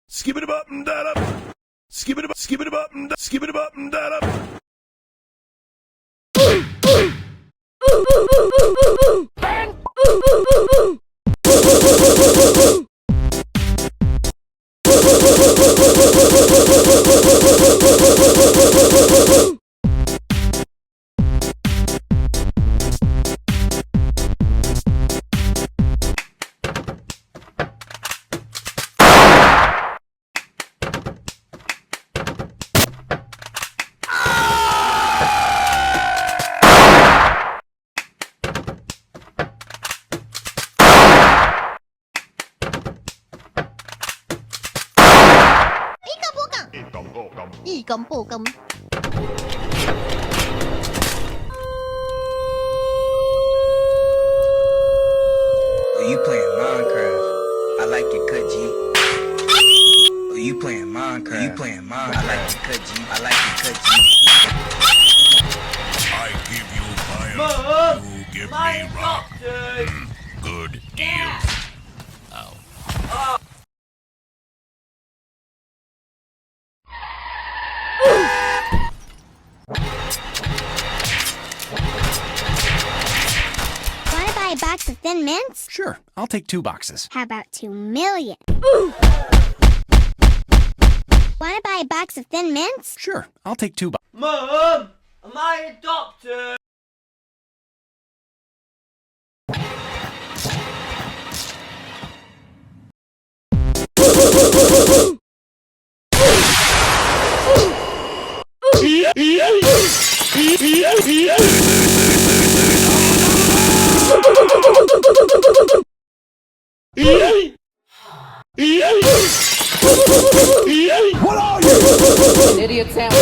Skip it up and that up. Skip it up, skip it up and skip it up and that up.一根不根。Oh, you playing Minecraft? I like it, cut G. Oh, you playing Minecraft? You playing Minecraft? I like it, cut G. I like it, cut G. I give you fire. Mom, you give me rock. Good deal. Ow. Want to buy a box of Thin Mints? Sure, I'll take 2 boxes. How about 2 million? Want to buy a box of Thin Mints? Sure, I'll take 2 boxes. Mom, am I adopted? What are you? An idiot sandwich.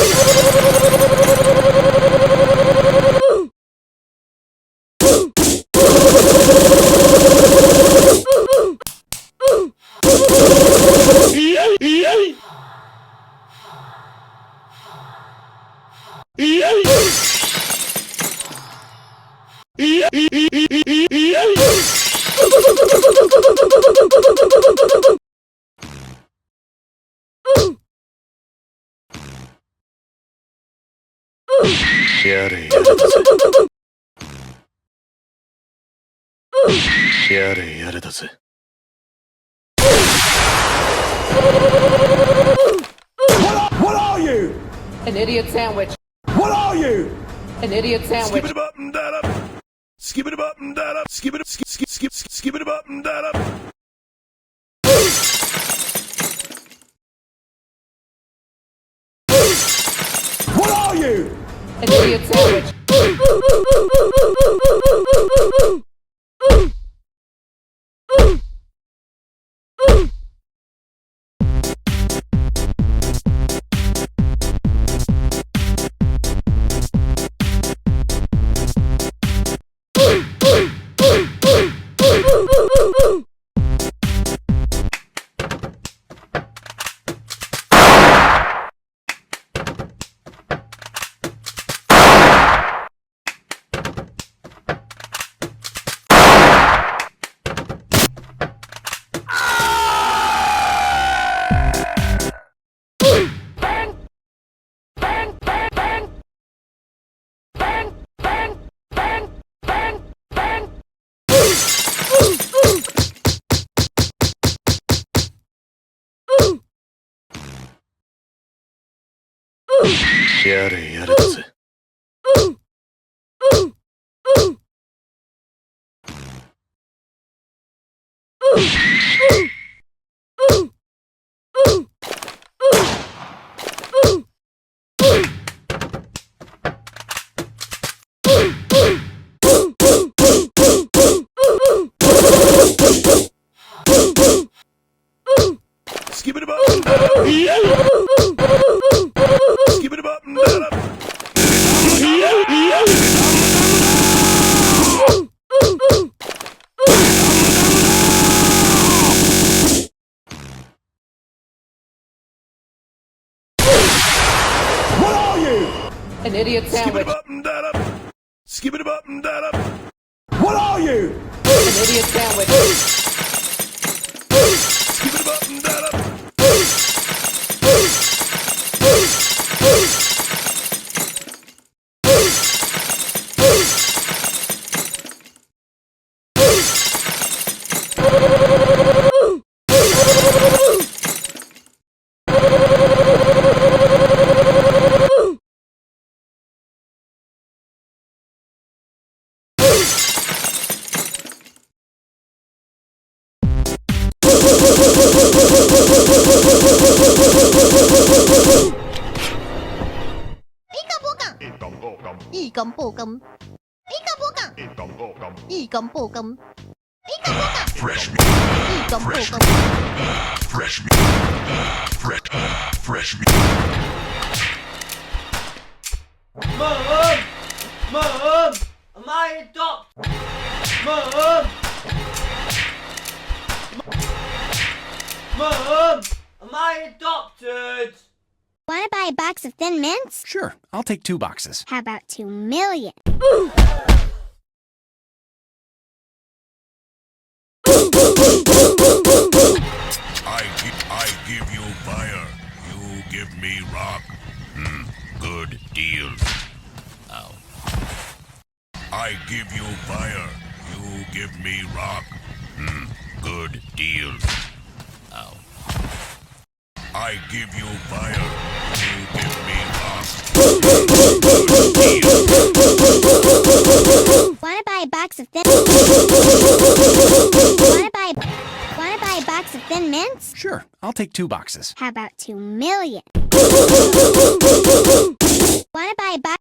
What are you? An idiot sandwich. What are you? An idiot sandwich. Skip it up and that up. Skip it up and that up. Skip it up. Skip it up and that up. What are you? An idiot sandwich. Skip it up and that up. Skip it up and that up. An idiot Skip it sandwich. up and that up. Skip it up and that up. What are you? An idiot sandwich. Skip it up and that up. Fresh meat. Fresh meat. Fresh meat. Fresh meat. Mom! Mom! Am I adopted? Mom! Mom! Am I adopted? Want to buy a box of Thin Mints? Sure, I'll take 2 boxes. How about 2 million? I give you fire. You give me rock. Good deal. Ow. I give you fire. You give me rock. Good deal. Ow. I give you fire. You give me rock. Good deal. Want to buy a box of Thin Want to buy a box of Thin Mints? Sure, I'll take 2 boxes. How about 2 million? Want to buy a box?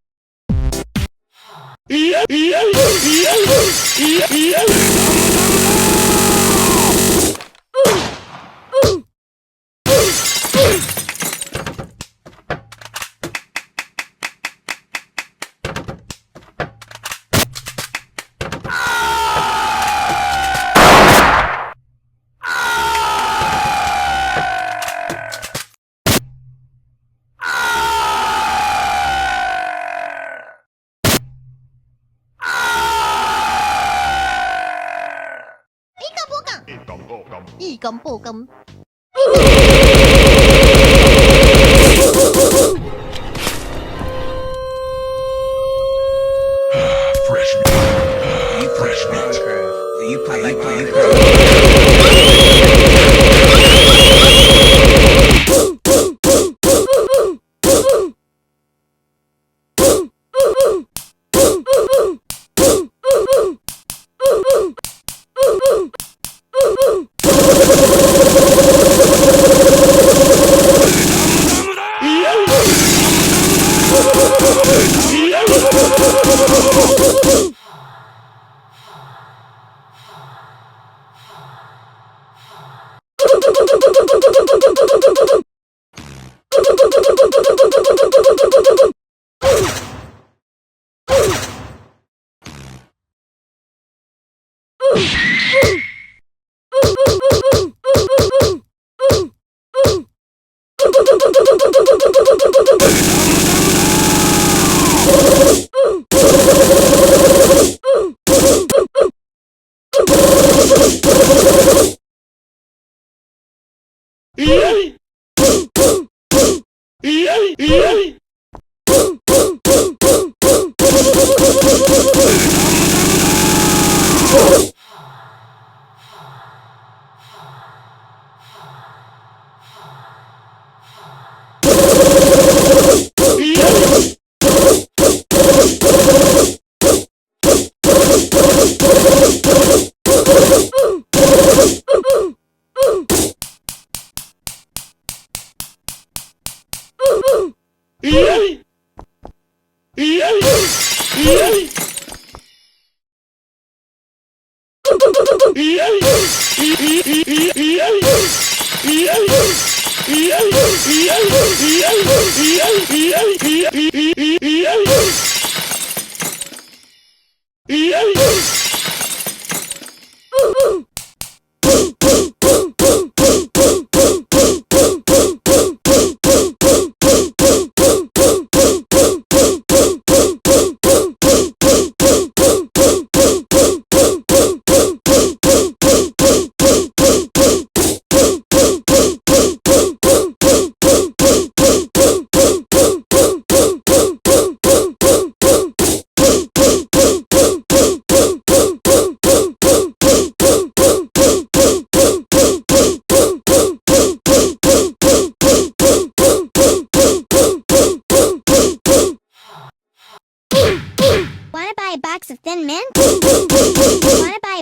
Fresh meat. You play Minecraft. You play Minecraft. buy a box of Thin Mints? Wanna buy